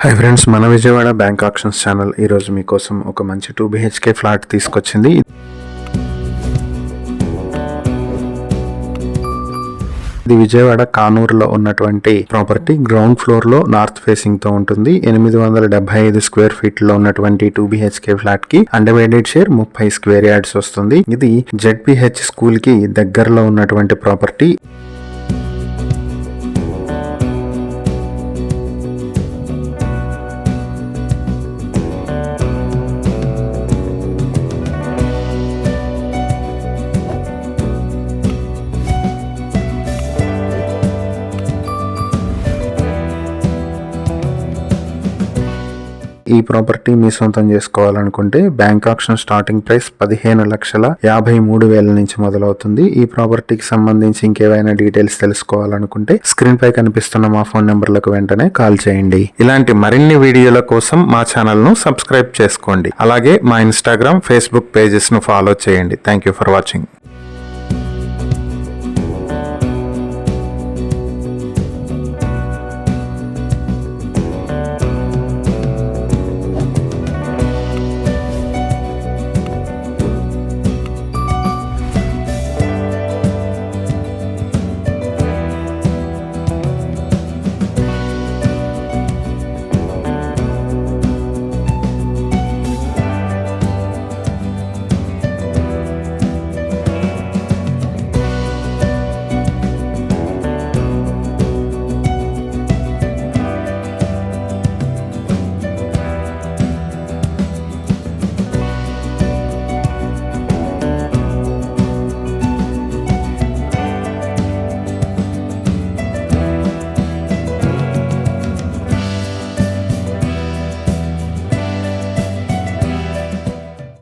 Hi friends, మన Vijayawada bank options channel ఈరోజు మీకోసం ఒక మంచి 2 BHK ఫ్లాట్ తీసుకొచ్చింది. ఇది విజయవాడ కానూరులో ఉన్నటువంటి ప్రాపర్టీ. గ్రౌండ్ ఫ్లోర్ లో నార్త్ ఫేసింగ్ తో ఉంటుంది. 875 స్క్వేర్ ఫీట్ లో ఉన్నటువంటి 2 BHK ఫ్లాట్ కి అన్డివైడెడ్ షేర్ 30 స్క్వేర్ యార్డ్స్ వస్తుంది. ఇది ZPH స్కూల్ కి దగ్గరలో ఉన్నటువంటి ప్రాపర్టీ. ఈ ప్రాపర్టీ మీ సొంతం చేసుకోవాలనుకుంటే బ్యాంక్ ఆప్షన్ స్టార్టింగ్ ప్రైస్ 15,53,000 నుంచి మొదలవుతుంది. ఈ ప్రాపర్టీకి సంబంధించి ఇంకేవైనా డీటెయిల్స్ తెలుసుకోవాలనుకుంటే స్క్రీన్ పై కనిపిస్తున్న మా ఫోన్ నెంబర్లకు వెంటనే కాల్ చేయండి. ఇలాంటి మరిన్ని వీడియోల కోసం మా ఛానల్ ను సబ్స్క్రైబ్ చేసుకోండి. అలాగే మా ఇన్స్టాగ్రామ్, ఫేస్బుక్ పేజెస్ ను ఫాలో చేయండి. Thank you for watching.